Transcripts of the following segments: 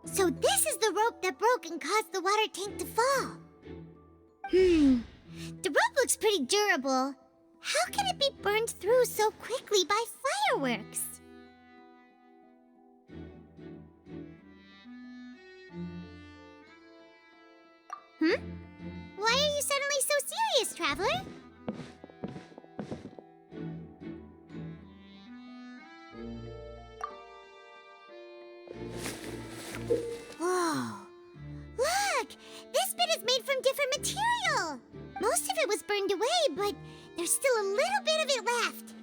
So this is the rope that broke and caused the water tank to fall. The rope looks pretty durable. How can it be burned through so quickly by fireworks? Why are you suddenly so serious, Traveler? Whoa! Look! This bit is made from different material! Most of it was burned away, but there's still a little bit of it left.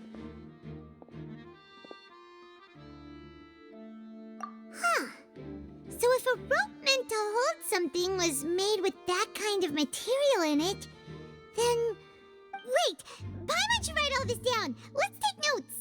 Huh. So if a rope meant to hold something was made with that kind of material in it, then... Wait! Paimon should write all this down! Let's take notes!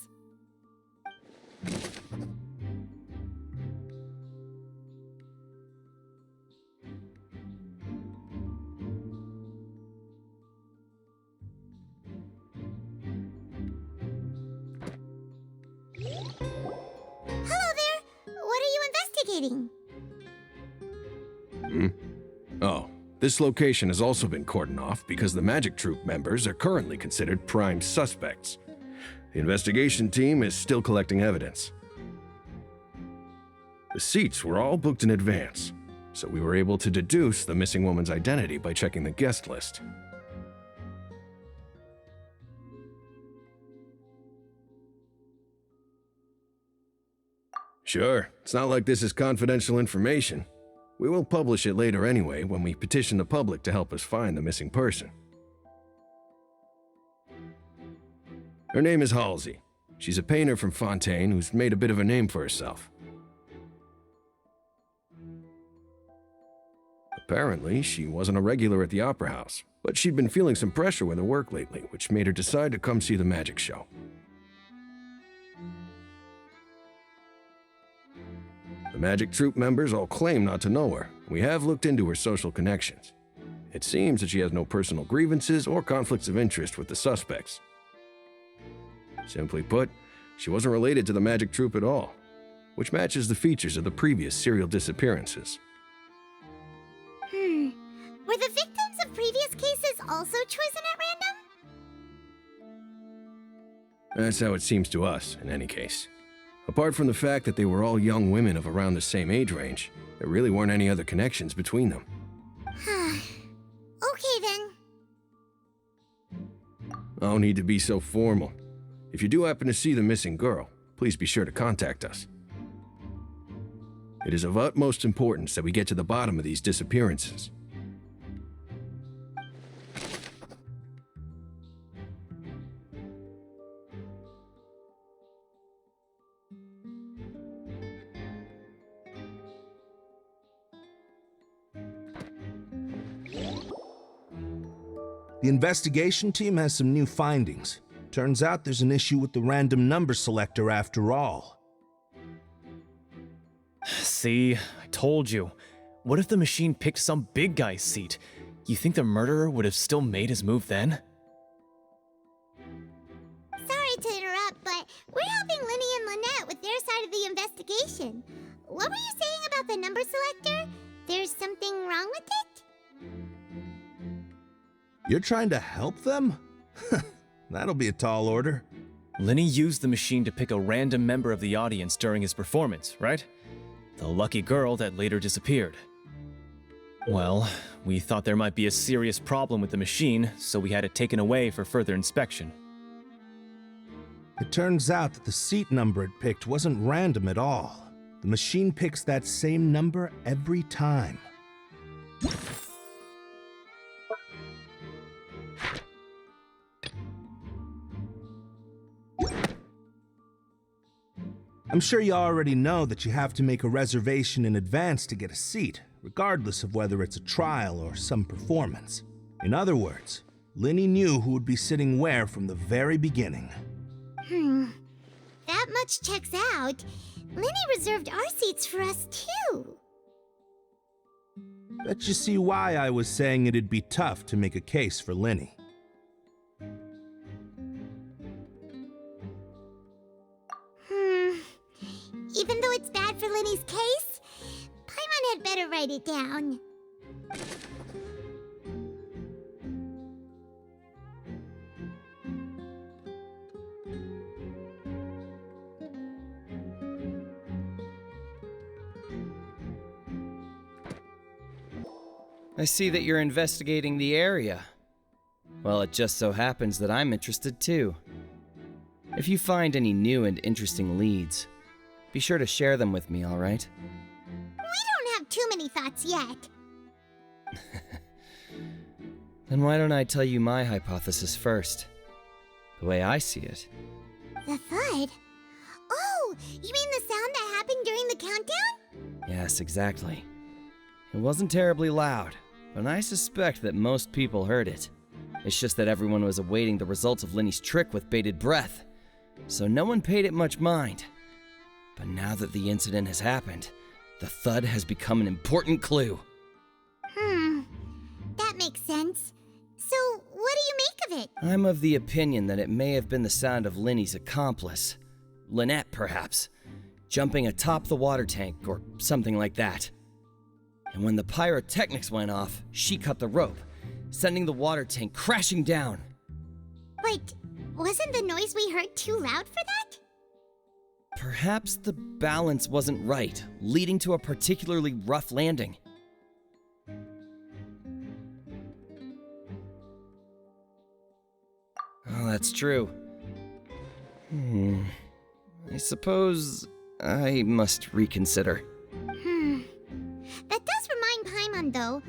Hello there! What are you investigating? Oh, this location has also been cordoned off because the Magic Troop members are currently considered prime suspects. The investigation team is still collecting evidence. The seats were all booked in advance, so we were able to deduce the missing woman's identity by checking the guest list. Sure, it's not like this is confidential information. We will publish it later anyway when we petition the public to help us find the missing person. Her name is Halsey. She's a painter from Fontaine who's made a bit of a name for herself. Apparently, she wasn't a regular at the Opera House, but she'd been feeling some pressure with her work lately, which made her decide to come see the magic show. The Magic Troop members all claim not to know her. We have looked into her social connections. It seems that she has no personal grievances or conflicts of interest with the suspects. Simply put, she wasn't related to the Magic Troop at all, which matches the features of the previous serial disappearances. Were the victims of previous cases also chosen at random? That's how it seems to us, in any case. Apart from the fact that they were all young women of around the same age range, there really weren't any other connections between them. Okay then. No need to be so formal. If you do happen to see the missing girl, please be sure to contact us. It is of utmost importance that we get to the bottom of these disappearances. The investigation team has some new findings. Turns out there's an issue with the random number selector after all. See, I told you. What if the machine picked some big guy's seat? You think the murderer would have still made his move then? Sorry to interrupt, but we're helping Linny and Lynette with their side of the investigation. What were you saying about the number selector? There's something wrong with it? You're trying to help them? That'll be a tall order. Linny used the machine to pick a random member of the audience during his performance, right? The lucky girl that later disappeared. Well, we thought there might be a serious problem with the machine, so we had it taken away for further inspection. It turns out that the seat number it picked wasn't random at all. The machine picks that same number every time. I'm sure you already know that you have to make a reservation in advance to get a seat, regardless of whether it's a trial or some performance. In other words, Linny knew who would be sitting where from the very beginning. That much checks out. Linny reserved our seats for us too. Bet you see why I was saying it'd be tough to make a case for Linny. Even though it's bad for Linny's case, Paimon had better write it down. I see that you're investigating the area. Well, it just so happens that I'm interested too. If you find any new and interesting leads, be sure to share them with me, all right? We don't have too many thoughts yet. Then why don't I tell you my hypothesis first? The way I see it. The thud? Oh, you mean the sound that happened during the countdown? Yes, exactly. It wasn't terribly loud, but I suspect that most people heard it. It's just that everyone was awaiting the results of Linny's trick with bated breath, so no one paid it much mind. But now that the incident has happened, the thud has become an important clue. That makes sense. So, what do you make of it? I'm of the opinion that it may have been the sound of Linny's accomplice, Lynette perhaps, jumping atop the water tank or something like that. And when the pyrotechnics went off, she cut the rope, sending the water tank crashing down. But wasn't the noise we heard too loud for that? Perhaps the balance wasn't right, leading to a particularly rough landing. Oh, that's true. I suppose I must reconsider. That does remind Paimon, though.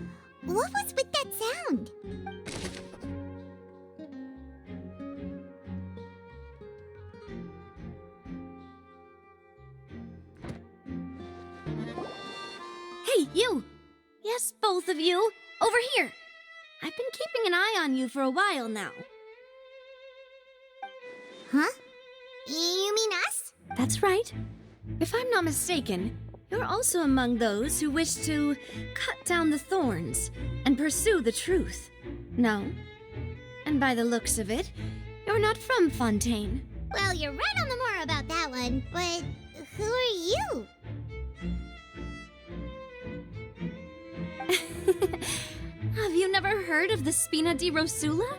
What was with that sound? Hey, you! Yes, both of you! Over here! I've been keeping an eye on you for a while now. Huh? You mean us? That's right. If I'm not mistaken, you're also among those who wish to cut down the thorns and pursue the truth. No? And by the looks of it, you're not from Fontaine. Well, you're right on the more about that one, but who are you? Have you never heard of the Spina di Rosula?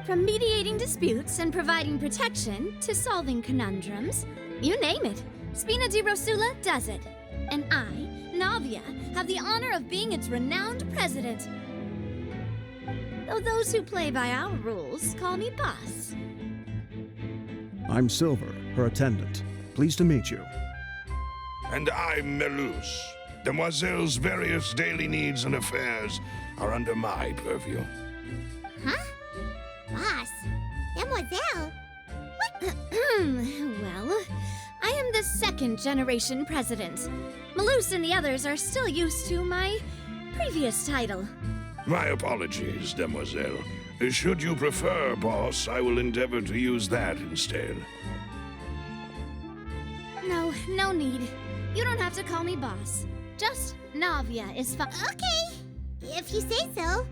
From mediating disputes and providing protection to solving conundrums, you name it, Spina di Rosula does it. And I, Navia, have the honor of being its renowned president. Though those who play by our rules call me boss. I'm Silver, her attendant. Pleased to meet you. And I'm Melus. Demoiselle's various daily needs and affairs are under my purview. Huh? Boss? Demoiselle? What? Well, I am the second generation president. Malus and the others are still used to my previous title. My apologies, Demoiselle. Should you prefer, boss, I will endeavor to use that instead. No need. You don't have to call me boss. Just Navia is fine. Okay, if you say so.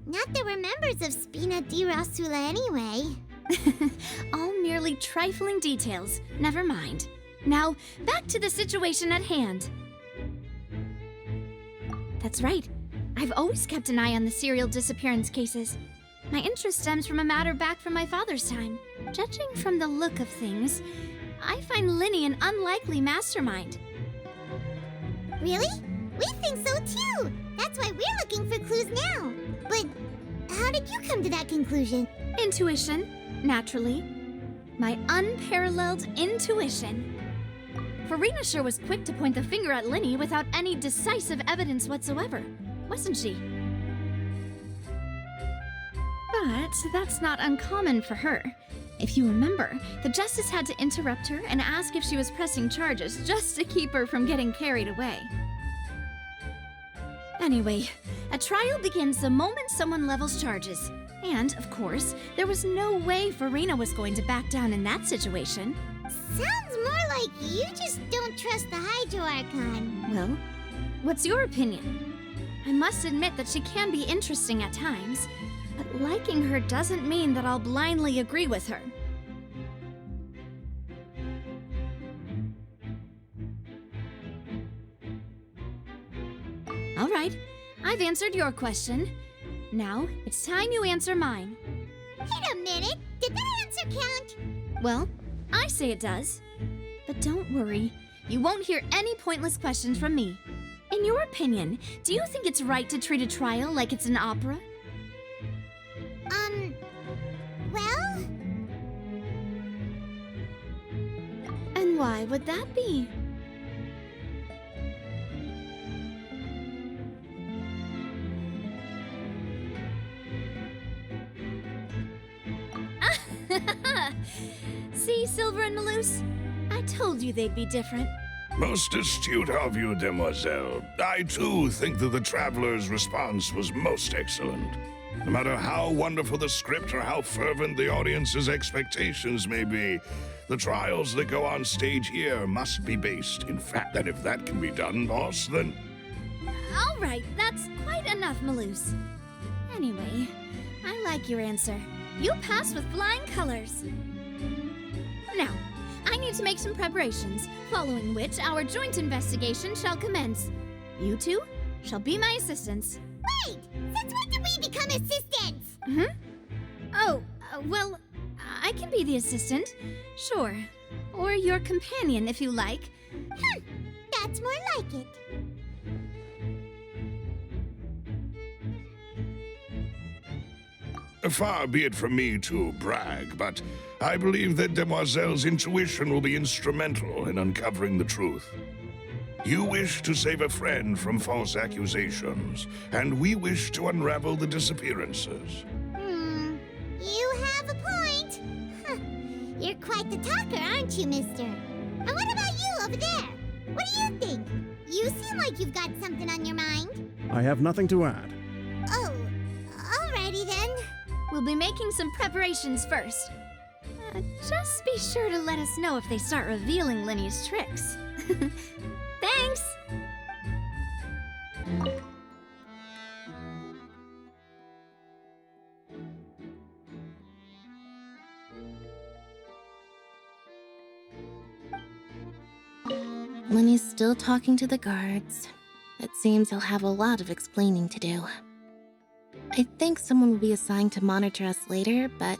Not that we're members of Spina di Rosula anyway. All merely trifling details. Never mind. Now, back to the situation at hand. That's right. I've always kept an eye on the serial disappearance cases. My interest stems from a matter back from my father's time. Judging from the look of things, I find Linny an unlikely mastermind. Really? We think so too! That's why we're looking for clues now. But how did you come to that conclusion? Intuition, naturally. My unparalleled intuition. Farina sure was quick to point the finger at Linny without any decisive evidence whatsoever, wasn't she? But that's not uncommon for her. If you remember, the justice had to interrupt her and ask if she was pressing charges just to keep her from getting carried away. Anyway, a trial begins the moment someone levels charges. And, of course, there was no way Farina was going to back down in that situation. Sounds more like you just don't trust the Hydro Archon. Well, what's your opinion? I must admit that she can be interesting at times, but liking her doesn't mean that I'll blindly agree with her. All right, I've answered your question. Now, it's time you answer mine. Wait a minute! Did that answer count? Well, I say it does. But don't worry, you won't hear any pointless questions from me. In your opinion, do you think it's right to treat a trial like it's an opera? Well? And why would that be? See, Silver and Maloose? I told you they'd be different. Most astute of you, demoiselle. I too think that the traveler's response was most excellent. No matter how wonderful the script or how fervent the audience's expectations may be, the trials that go on stage here must be based in fact. And if that can be done, boss, then... All right, that's quite enough, Maloose. Anyway, I like your answer. You passed with flying colors. Now, I need to make some preparations, following which our joint investigation shall commence. You two shall be my assistants. Wait! Since when did we become assistants? Oh, well, I can be the assistant, sure. Or your companion, if you like. That's more like it. Far be it from me to brag, but I believe that Demoiselle's intuition will be instrumental in uncovering the truth. You wish to save a friend from false accusations, and we wish to unravel the disappearances. You have a point. You're quite the talker, aren't you, mister? And what about you over there? What do you think? You seem like you've got something on your mind. I have nothing to add. Oh, alrighty then. We'll be making some preparations first. Just be sure to let us know if they start revealing Linny's tricks. Thanks! Lenny's still talking to the guards. It seems he'll have a lot of explaining to do. I think someone will be assigned to monitor us later, but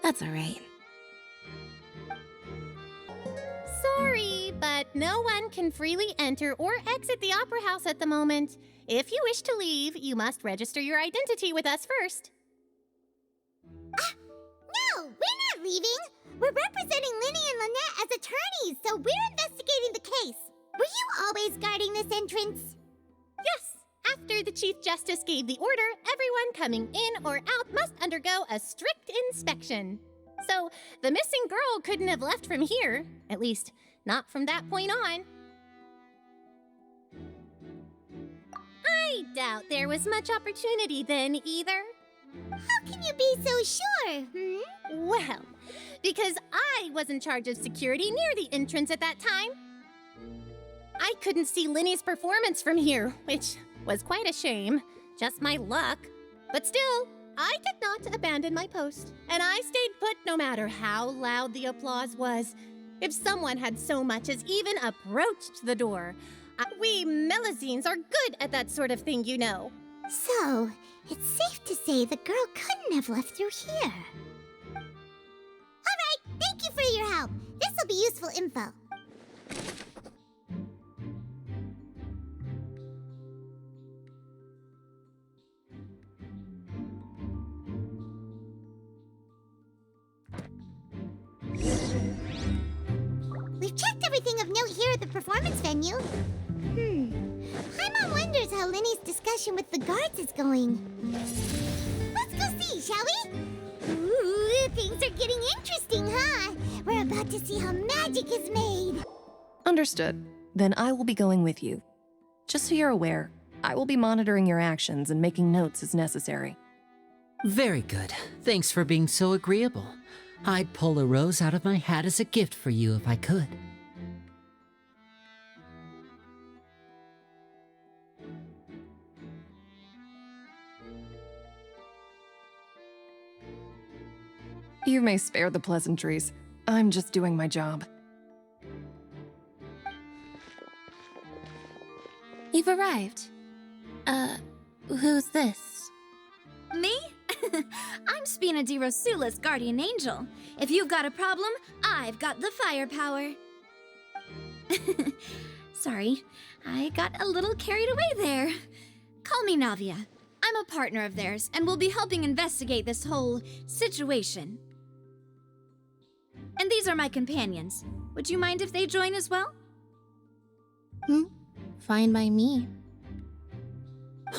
that's alright. Sorry, but no one can freely enter or exit the Opera House at the moment. If you wish to leave, you must register your identity with us first. No, we're not leaving. We're representing Linny and Lynette as attorneys, so we're investigating the case. Were you always guarding this entrance? Yes, after the Chief Justice gave the order, everyone coming in or out must undergo a strict inspection. So, the missing girl couldn't have left from here. At least, not from that point on. I doubt there was much opportunity then, either. How can you be so sure, Well, because I was in charge of security near the entrance at that time. I couldn't see Linny's performance from here, which was quite a shame. Just my luck. But still, I did not abandon my post, and I stayed put no matter how loud the applause was. If someone had so much as even approached the door, we Melazines are good at that sort of thing, you know. So, it's safe to say the girl couldn't have left through here. Alright, thank you for your help. This will be useful info. We've checked everything of note here at the performance venue. Paimon wonders how Linny's discussion with the guards is going. Let's go see, shall we? Ooh, things are getting interesting, huh? We're about to see how magic is made. Understood. Then I will be going with you. Just so you're aware, I will be monitoring your actions and making notes as necessary. Very good. Thanks for being so agreeable. I'd pull a rose out of my hat as a gift for you if I could. You may spare the pleasantries. I'm just doing my job. You've arrived. Who's this? Me? I'm Spina di Rosula's guardian angel. If you've got a problem, I've got the firepower. Sorry, I got a little carried away there. Call me Navia. I'm a partner of theirs, and will be helping investigate this whole situation. And these are my companions. Would you mind if they join as well? Fine by me.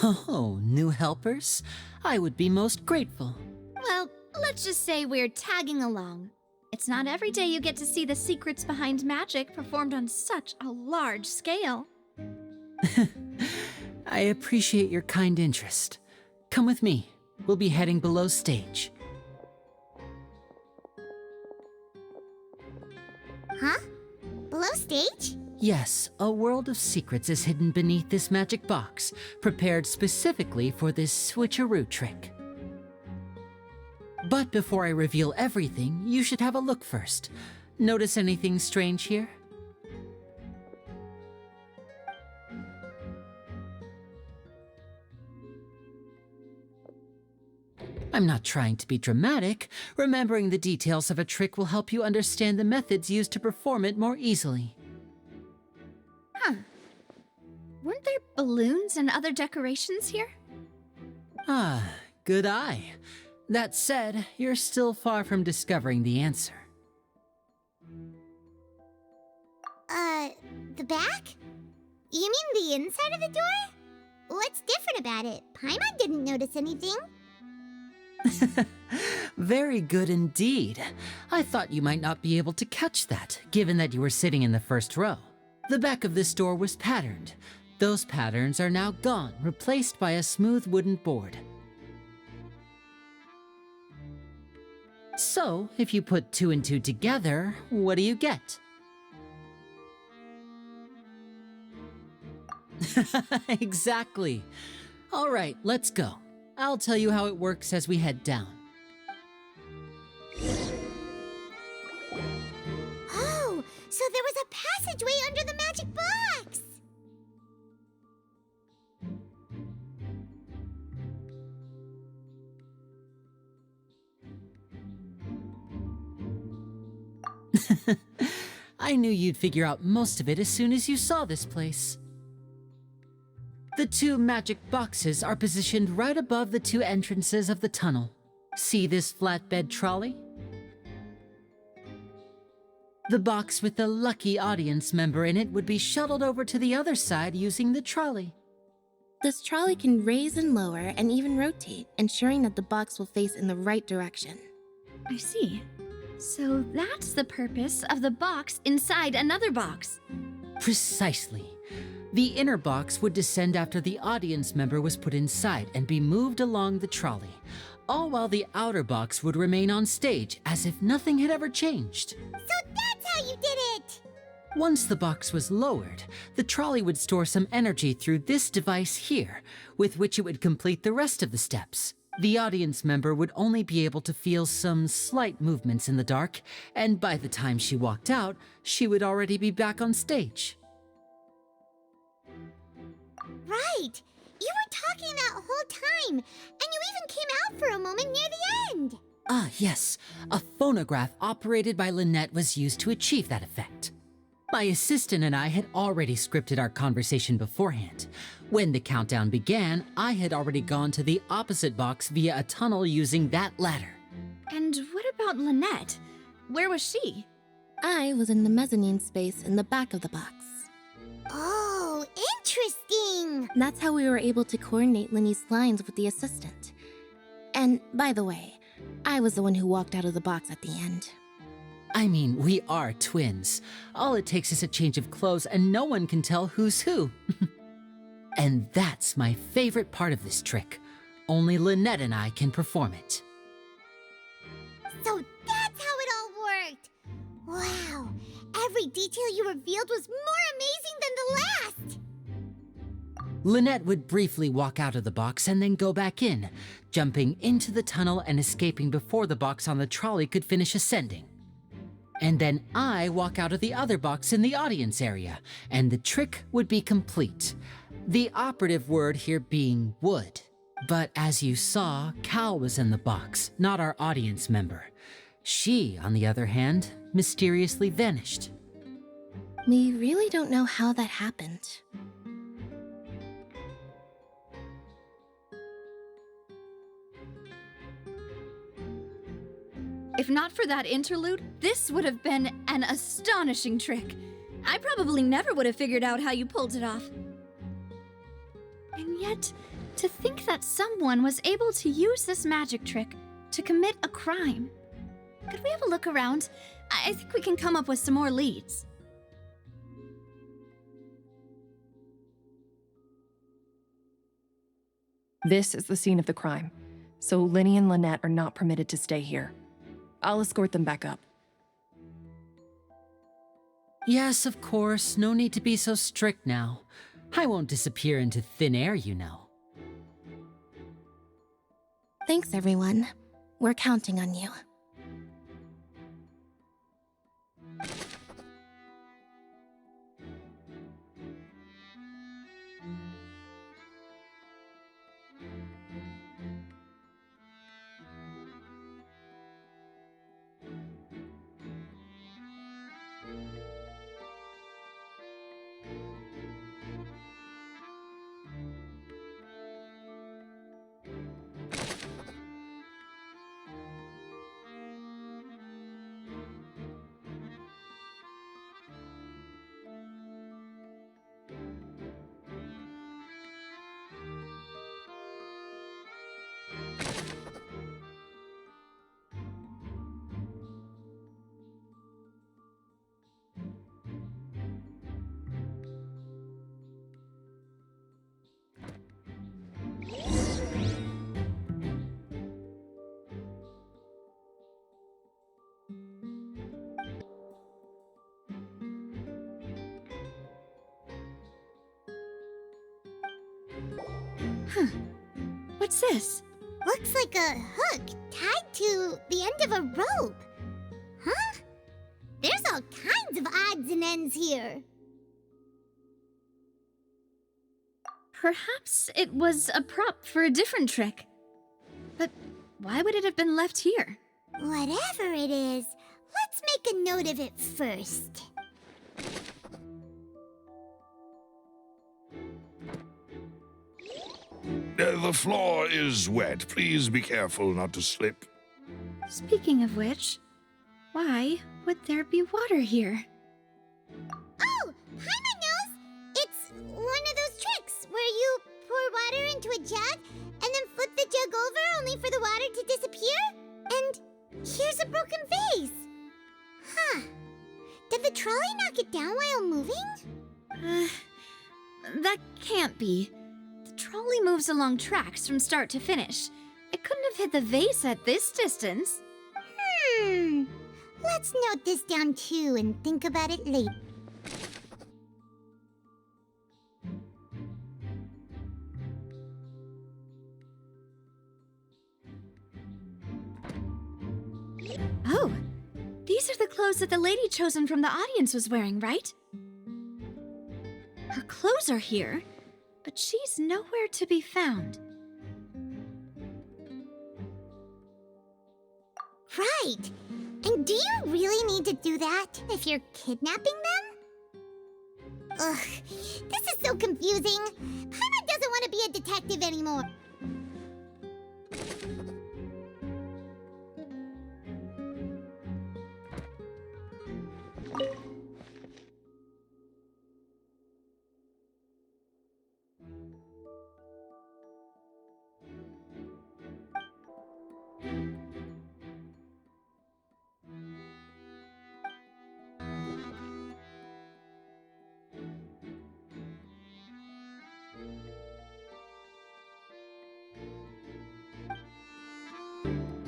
Oh, new helpers? I would be most grateful. Well, let's just say we're tagging along. It's not every day you get to see the secrets behind magic performed on such a large scale. I appreciate your kind interest. Come with me. We'll be heading below stage. Huh? Below stage? Yes, a world of secrets is hidden beneath this magic box, prepared specifically for this switcheroo trick. But before I reveal everything, you should have a look first. Notice anything strange here? I'm not trying to be dramatic. Remembering the details of a trick will help you understand the methods used to perform it more easily. Huh. Weren't there balloons and other decorations here? Ah, good eye. That said, you're still far from discovering the answer. The back? You mean the inside of the door? What's different about it? Paimon didn't notice anything. Very good indeed. I thought you might not be able to catch that, given that you were sitting in the first row. The back of this door was patterned. Those patterns are now gone, replaced by a smooth wooden board. So, if you put 2 and 2 together, what do you get? Exactly. All right, let's go. I'll tell you how it works as we head down. Oh, so there was a passageway under the magic box! I knew you'd figure out most of it as soon as you saw this place. The 2 magic boxes are positioned right above the 2 entrances of the tunnel. See this flatbed trolley? The box with the lucky audience member in it would be shuttled over to the other side using the trolley. This trolley can raise and lower and even rotate, ensuring that the box will face in the right direction. I see. So that's the purpose of the box inside another box. Precisely. The inner box would descend after the audience member was put inside and be moved along the trolley, all while the outer box would remain on stage as if nothing had ever changed. So that's how you did it! Once the box was lowered, the trolley would store some energy through this device here, with which it would complete the rest of the steps. The audience member would only be able to feel some slight movements in the dark, and by the time she walked out, she would already be back on stage. Right! You were talking that whole time, and you even came out for a moment near the end! Ah, yes. A phonograph operated by Lynette was used to achieve that effect. My assistant and I had already scripted our conversation beforehand. When the countdown began, I had already gone to the opposite box via a tunnel using that ladder. And what about Lynette? Where was she? I was in the mezzanine space in the back of the box. Oh, interesting! That's how we were able to coordinate Linny's lines with the assistant. And by the way, I was the one who walked out of the box at the end. I mean, we are twins. All it takes is a change of clothes and no one can tell who's who. And that's my favorite part of this trick. Only Lynette and I can perform it. So that's how it all worked! Wow, every detail you revealed was more amazing than the last! Lynette would briefly walk out of the box and then go back in, jumping into the tunnel and escaping before the box on the trolley could finish ascending. And then I walk out of the other box in the audience area, and the trick would be complete. The operative word here being would. But as you saw, Cała was in the box, not our audience member. She, on the other hand, mysteriously vanished. We really don't know how that happened. If not for that interlude, this would have been an astonishing trick. I probably never would have figured out how you pulled it off. And yet, to think that someone was able to use this magic trick to commit a crime. Could we have a look around? I think we can come up with some more leads. This is the scene of the crime, so Linny and Lynette are not permitted to stay here. I'll escort them back up. Yes, of course, no need to be so strict now. I won't disappear into thin air, you know. Thanks, everyone. We're counting on you. What's this? Looks like a hook tied to the end of a rope. Huh? There's all kinds of odds and ends here. Perhaps it was a prop for a different trick. But why would it have been left here? Whatever it is, let's make a note of it first. The floor is wet. Please be careful not to slip. Speaking of which, why would there be water here? Oh, Paimon knows! It's one of those tricks where you pour water into a jug and then flip the jug over only for the water to disappear? And here's a broken vase. Huh. Did the trolley knock it down while moving? That can't be. The trolley moves along tracks from start to finish. It couldn't have hit the vase at this distance. Let's note this down too and think about it later. Oh, these are the clothes that the lady chosen from the audience was wearing, right? Her clothes are here, but she's nowhere to be found. Right. And do you really need to do that if you're kidnapping them? Ugh, this is so confusing. Paimon doesn't want to be a detective anymore.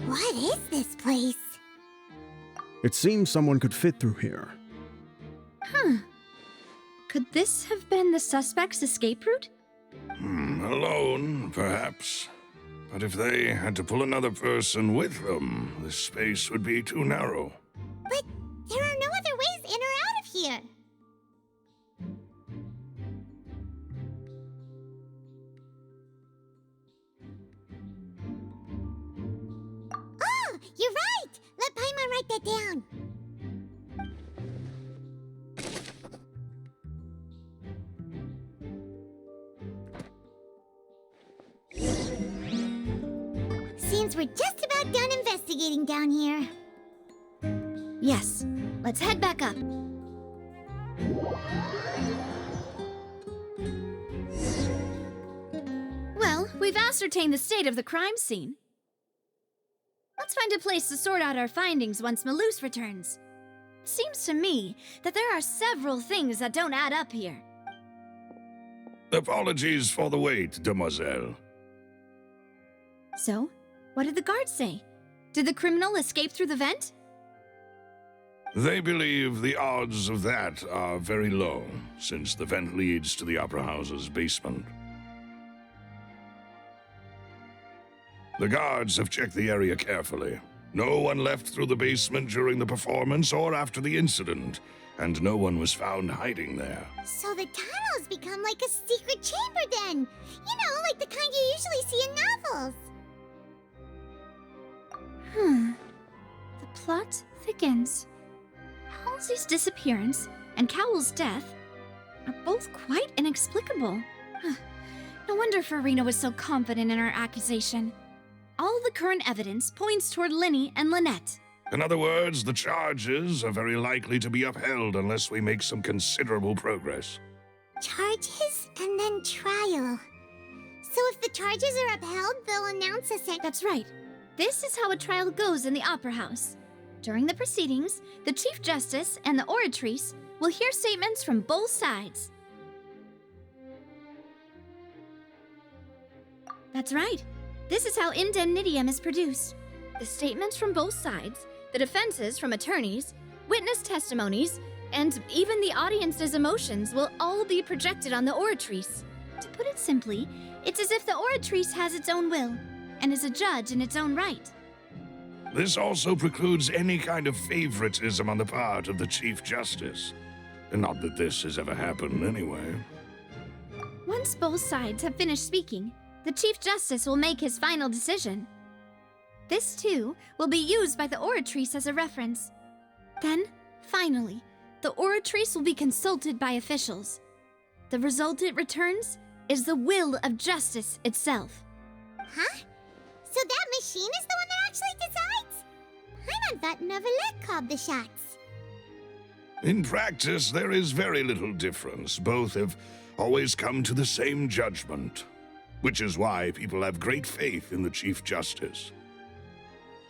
What is this place? It seems someone could fit through here. Huh. Could this have been the suspect's escape route? Alone, perhaps. But if they had to pull another person with them, the space would be too narrow. But there are no other ways in or out of here. Oh, you're right! Let Paimon write that down. Seems we're just about done investigating down here. Yes, let's head back up. Well, we've ascertained the state of the crime scene. Let's find a place to sort out our findings once Malus returns. It seems to me that there are several things that don't add up here. Apologies for the wait, demoiselle. So, what did the guards say? Did the criminal escape through the vent? They believe the odds of that are very low, since the vent leads to the Opera House's basement. The guards have checked the area carefully. No one left through the basement during the performance or after the incident, and no one was found hiding there. So the tunnels become like a secret chamber then! You know, like the kind you usually see in novels. The plot thickens. Halsey's disappearance and Cowell's death are both quite inexplicable. No wonder Farina was so confident in her accusation. All the current evidence points toward Linny and Lynette. In other words, the charges are very likely to be upheld unless we make some considerable progress. Charges and then trial. So if the charges are upheld, they'll announce a sentence. That's right. This is how a trial goes in the Opera House. During the proceedings, the Chief Justice and the Oratrice will hear statements from both sides. That's right. This is how indemnitium is produced. The statements from both sides, the defenses from attorneys, witness testimonies, and even the audience's emotions will all be projected on the Oratrice. To put it simply, it's as if the Oratrice has its own will and is a judge in its own right. This also precludes any kind of favoritism on the part of the Chief Justice. Not that this has ever happened anyway. Once both sides have finished speaking, the Chief Justice will make his final decision. This, too, will be used by the Oratrice as a reference. Then, finally, the Oratrice will be consulted by officials. The result it returns is the will of justice itself. Huh? So that machine is the one that actually decides? Paimon thought Novelet called the shots. In practice, there is very little difference. Both have always come to the same judgment, which is why people have great faith in the Chief Justice.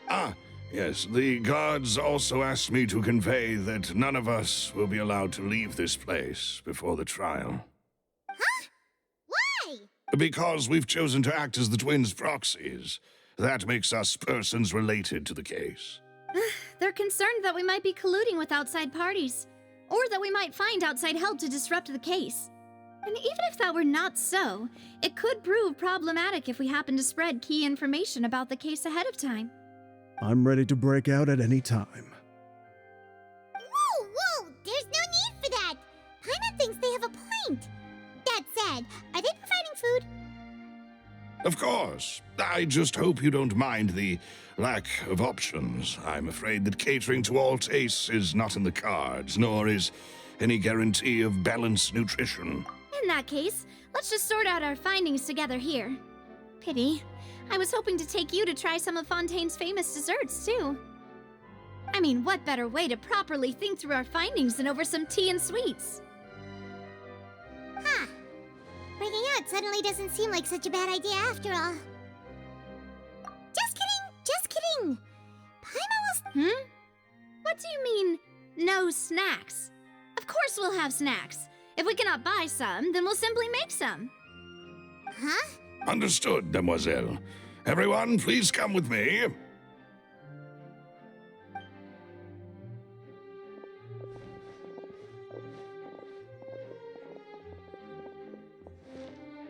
Ah, yes, the guards also asked me to convey that none of us will be allowed to leave this place before the trial. Huh? Why? Because we've chosen to act as the twins' proxies. That makes us persons related to the case. They're concerned that we might be colluding with outside parties, or that we might find outside help to disrupt the case. And even if that were not so, it could prove problematic if we happen to spread key information about the case ahead of time. I'm ready to break out at any time. Whoa! There's no need for that! Paimon thinks they have a point. That said, are they providing food? Of course. I just hope you don't mind the lack of options. I'm afraid that catering to all tastes is not in the cards, nor is any guarantee of balanced nutrition. In that case, let's just sort out our findings together here. Pity. I was hoping to take you to try some of Fontaine's famous desserts, too. I mean, what better way to properly think through our findings than over some tea and sweets? Huh. Breaking out suddenly doesn't seem like such a bad idea after all. Just kidding! Paimon will... What do you mean, no snacks? Of course we'll have snacks. If we cannot buy some, then we'll simply make some. Huh? Understood, demoiselle. Everyone, please come with me.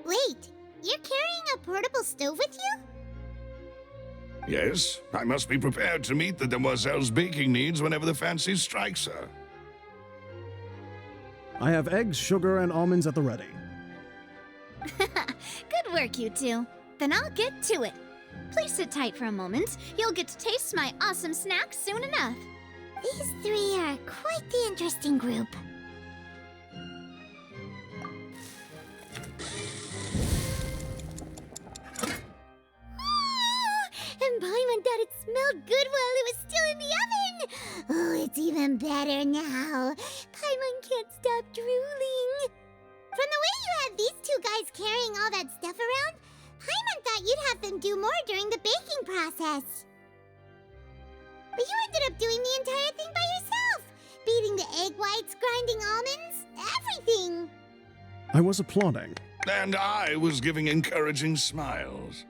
Wait, you're carrying a portable stove with you? Yes, I must be prepared to meet the demoiselle's baking needs whenever the fancy strikes her. I have eggs, sugar, and almonds at the ready. Good work, you two. Then I'll get to it. Please sit tight for a moment. You'll get to taste my awesome snacks soon enough. These three are quite the interesting group. And Paimon thought it smelled good while it was still in the oven. Oh, it's even better now. Paimon can't stop drooling. From the way you had these two guys carrying all that stuff around, Paimon thought you'd have them do more during the baking process. But you ended up doing the entire thing by yourself. Beating the egg whites, grinding almonds, everything. I was applauding. And I was giving encouraging smiles.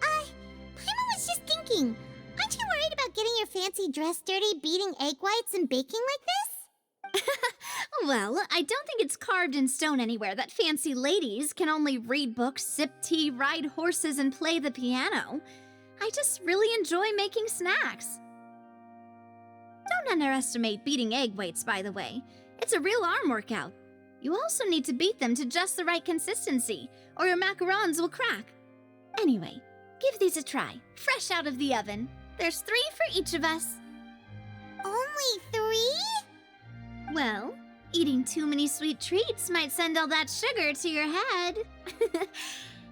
Paimon was just thinking, aren't you worried about getting your fancy dress dirty beating egg whites and baking like this? Well, I don't think it's carved in stone anywhere that fancy ladies can only read books, sip tea, ride horses, and play the piano. I just really enjoy making snacks. Don't underestimate beating egg whites, by the way. It's a real arm workout. You also need to beat them to just the right consistency, or your macarons will crack. Anyway, give these a try, fresh out of the oven. There's 3 for each of us. Only 3? Well, eating too many sweet treats might send all that sugar to your head.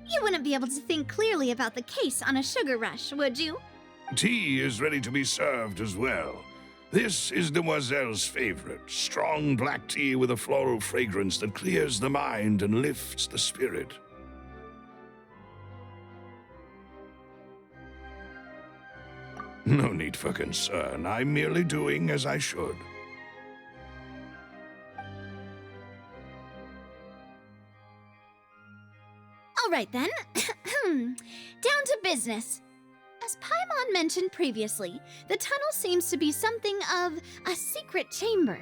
You wouldn't be able to think clearly about the case on a sugar rush, would you? Tea is ready to be served as well. This is Demoiselle's favorite, strong black tea with a floral fragrance that clears the mind and lifts the spirit. No need for concern. I'm merely doing as I should. All right then. Down to business. As Paimon mentioned previously, the tunnel seems to be something of a secret chamber.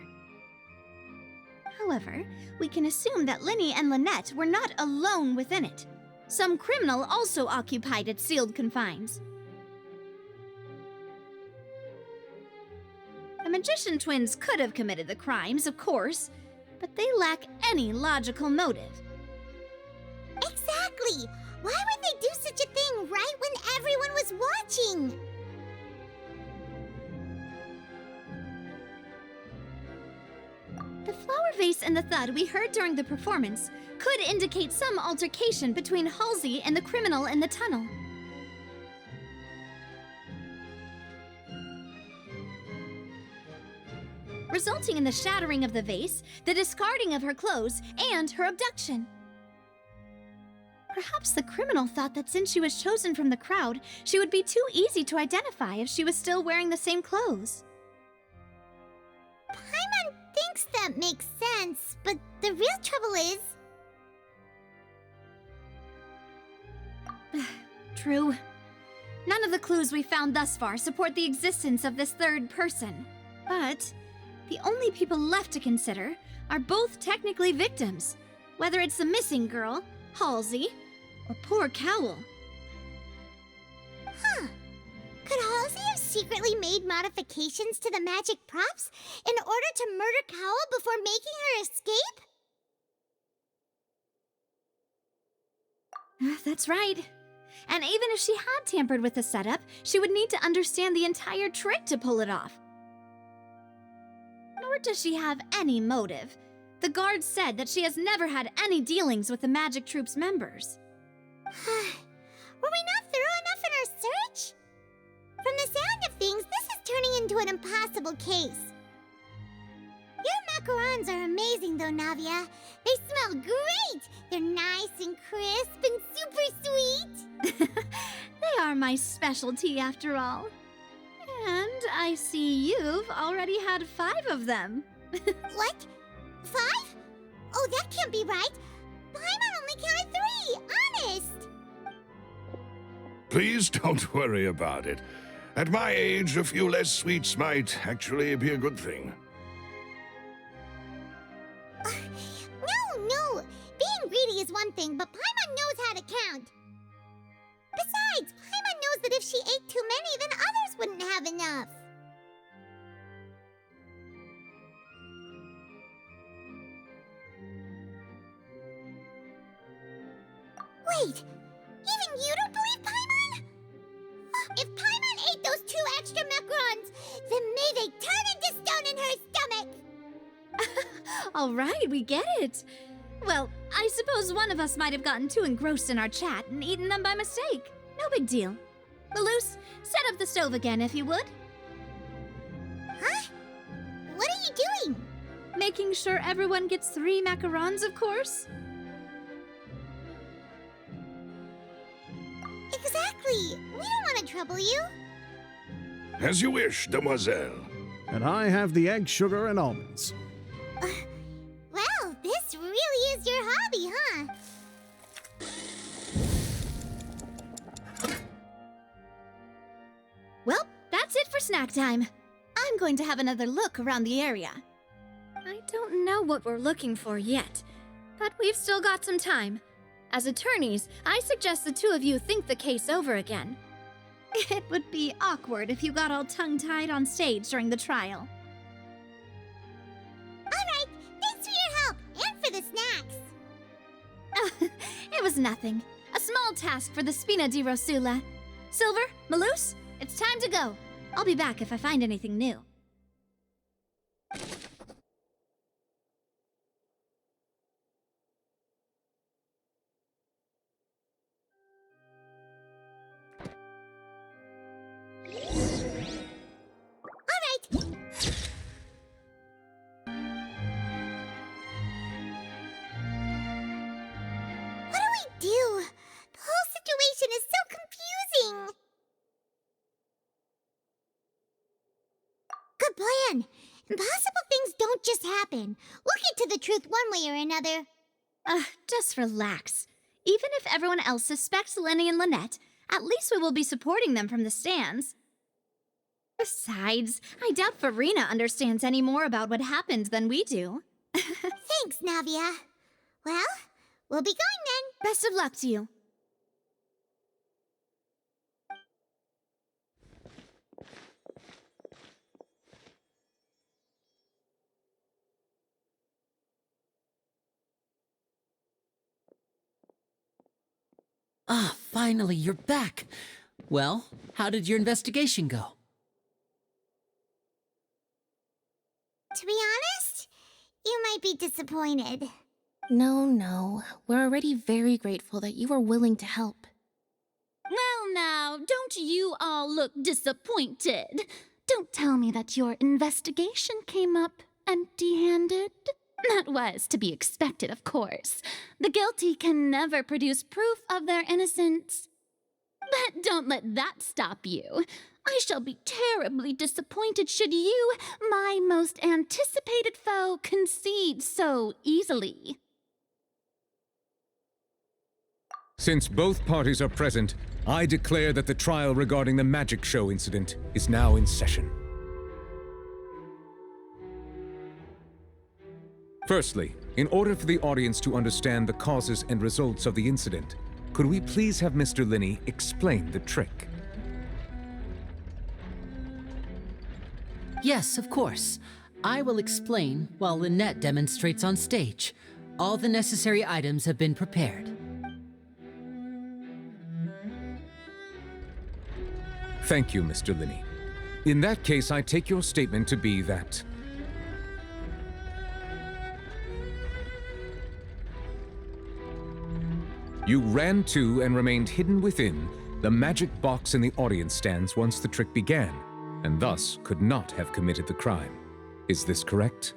However, we can assume that Linny and Lynette were not alone within it. Some criminal also occupied its sealed confines. The magician twins could have committed the crimes, of course, but they lack any logical motive. Exactly! Why would they do such a thing right when everyone was watching? The flower vase and the thud we heard during the performance could indicate some altercation between Halsey and the criminal in the tunnel. Resulting in the shattering of the vase, the discarding of her clothes, and her abduction. Perhaps the criminal thought that since she was chosen from the crowd, she would be too easy to identify if she was still wearing the same clothes. Paimon thinks that makes sense, but the real trouble is... True. None of the clues we found thus far support the existence of this third person. But the only people left to consider are both technically victims, whether it's the missing girl, Halsey, or poor Cała. Huh. Could Halsey have secretly made modifications to the magic props in order to murder Cała before making her escape? That's right. And even if she had tampered with the setup, she would need to understand the entire trick to pull it off. Nor does she have any motive. The guards said that she has never had any dealings with the Magic Troop's members. Were we not thorough enough in our search? From the sound of things, this is turning into an impossible case. Your macarons are amazing though, Navia. They smell great! They're nice and crisp and super sweet! They are my specialty after all. And I see you've already had 5 of them. What? 5? Oh, that can't be right. Paimon only counted 3, honest! Please don't worry about it. At my age, a few less sweets might actually be a good thing. money is one thing, but Paimon knows how to count. Besides, Paimon knows that if she ate too many, then others wouldn't have enough. Wait, even you don't believe Paimon? If Paimon ate those 2 extra macarons, then may they turn into stone in her stomach! All right, we get it. Well, I suppose one of us might have gotten too engrossed in our chat and eaten them by mistake. No big deal. Malus, set up the stove again if you would. Huh? What are you doing? Making sure everyone gets 3 macarons, of course. Exactly. We don't want to trouble you. As you wish, demoiselle. And I have the egg, sugar, and almonds. Well, this really is your hobby, huh? Well, that's it for snack time. I'm going to have another look around the area. I don't know what we're looking for yet, but we've still got some time. As attorneys, I suggest the 2 of you think the case over again. It would be awkward if you got all tongue-tied on stage during the trial. All right, thanks for your help and for the snacks. It was nothing. A small task for the Spina di Rosula. Silver, Malus, it's time to go. I'll be back if I find anything new. Plan. Impossible things don't just happen. We'll get to the truth one way or another. Just relax. Even if everyone else suspects Lenny and Lynette, at least we will be supporting them from the stands. Besides, I doubt Farina understands any more about what happened than we do. Thanks, Navia. Well, we'll be going then. Best of luck to you. Ah, finally, you're back. Well, how did your investigation go? To be honest, you might be disappointed. No. We're already very grateful that you were willing to help. Well now, don't you all look disappointed? Don't tell me that your investigation came up empty-handed. That was to be expected, of course. The guilty can never produce proof of their innocence. But don't let that stop you. I shall be terribly disappointed should you, my most anticipated foe, concede so easily. Since both parties are present, I declare that the trial regarding the magic show incident is now in session. Firstly, in order for the audience to understand the causes and results of the incident, could we please have Mr. Linney explain the trick? Yes, of course. I will explain while Lynette demonstrates on stage. All the necessary items have been prepared. Thank you, Mr. Linney. In that case, I take your statement to be that you ran to and remained hidden within the magic box in the audience stands once the trick began, and thus could not have committed the crime. Is this correct?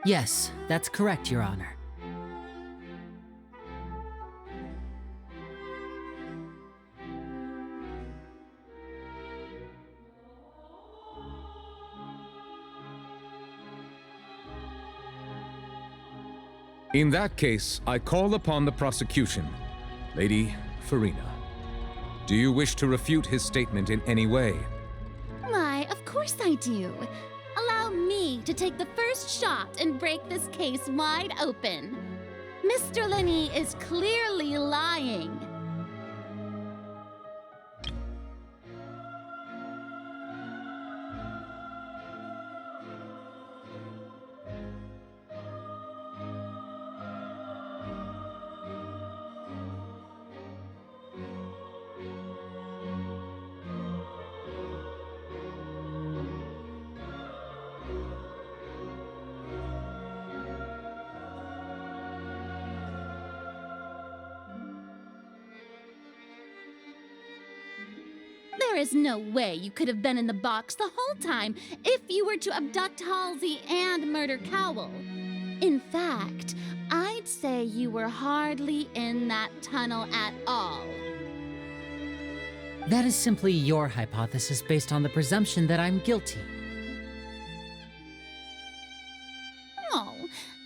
Yes, that's correct, Your Honor. In that case, I call upon the prosecution. Lady Farina, do you wish to refute his statement in any way? Why, of course I do. Allow allow me to take the first shot and break this case wide open. Mr. Linney is clearly lying. There is no way you could have been in the box the whole time if you were to abduct Halsey and murder Cała. In fact, I'd say you were hardly in that tunnel at all. That is simply your hypothesis based on the presumption that I'm guilty. Oh,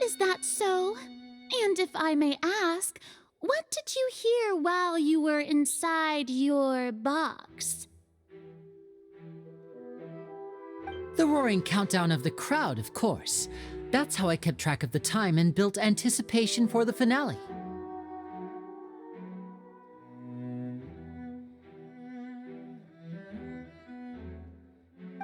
is that so? And if I may ask, what did you hear while you were inside your box? The roaring countdown of the crowd, of course. That's how I kept track of the time and built anticipation for the finale.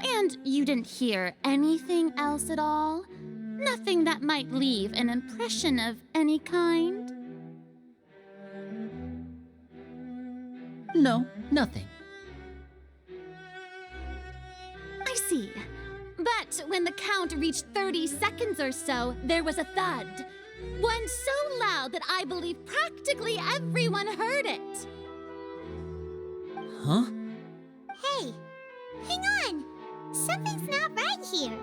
And you didn't hear anything else at all? Nothing that might leave an impression of any kind? No, nothing. I see. But when the count reached 30 seconds or so, there was a thud. One so loud that I believe practically everyone heard it. Huh? Hey, hang on. Something's not right here.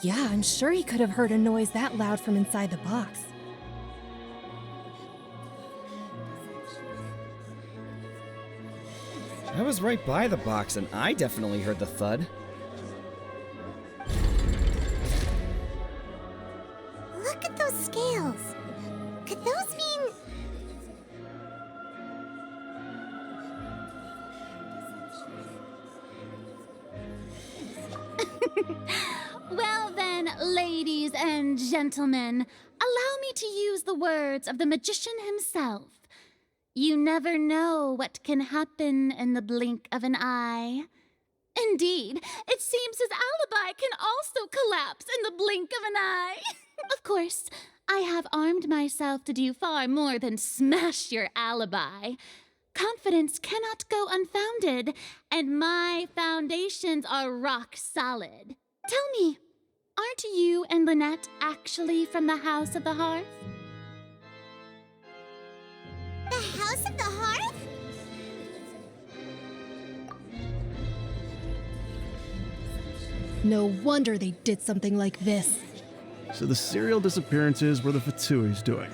Yeah, I'm sure he could have heard a noise that loud from inside the box. I was right by the box, and I definitely heard the thud. Look at those scales. Could those mean... Well then, ladies and gentlemen, allow me to use the words of the magician himself. You never know what can happen in the blink of an eye. Indeed, it seems his alibi can also collapse in the blink of an eye. Of course, I have armed myself to do far more than smash your alibi. Confidence cannot go unfounded, and my foundations are rock solid. Tell me, aren't you and Lynette actually from the House of the Hearth? The House of the Hearth? No wonder they did something like this. So the serial disappearances were the Fatui's doing.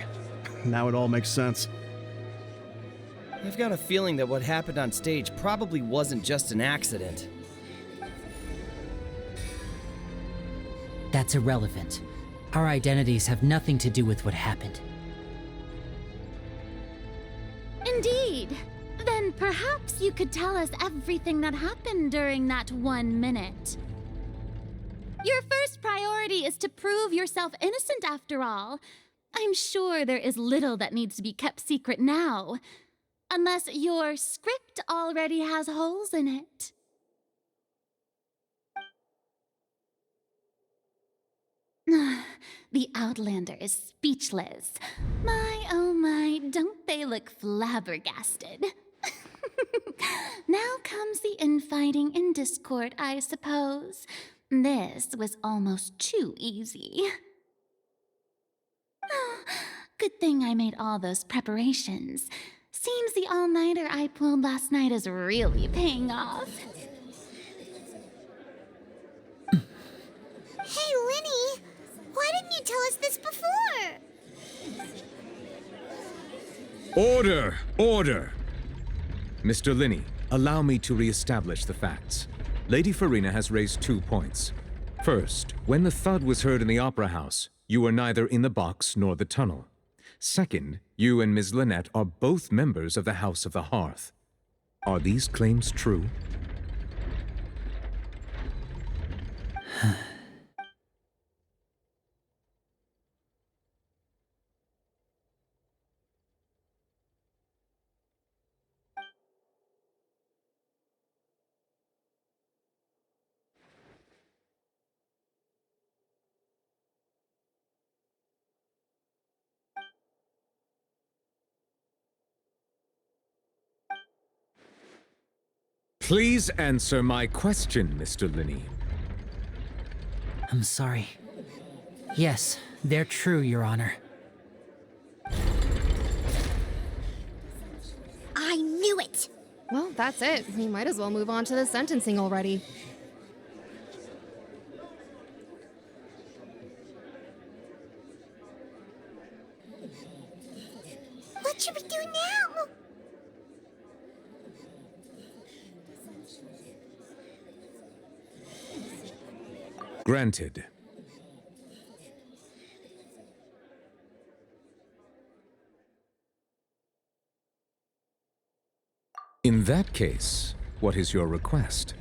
Now it all makes sense. I've got a feeling that what happened on stage probably wasn't just an accident. That's irrelevant. Our identities have nothing to do with what happened. Indeed. Then perhaps you could tell us everything that happened during that 1 minute. Your first priority is to prove yourself innocent after all. I'm sure there is little that needs to be kept secret now. Unless your script already has holes in it. The Outlander is speechless. My, oh my, don't they look flabbergasted? Now comes the infighting and discord, I suppose. This was almost too easy. Good thing I made all those preparations. Seems the all-nighter I pulled last night is really paying off. Hey, Linny! Why didn't you tell us this before? Order! Order! Mr. Linney, allow me to re-establish the facts. Lady Farina has raised 2 points. First, when the thud was heard in the Opera House, you were neither in the box nor the tunnel. Second, you and Ms. Lynette are both members of the House of the Hearth. Are these claims true? Please answer my question, Mr. Linney. I'm sorry. Yes, they're true, Your Honor. I knew it! Well, that's it. We might as well move on to the sentencing already. What should we do now? Granted. In that case, what is your request?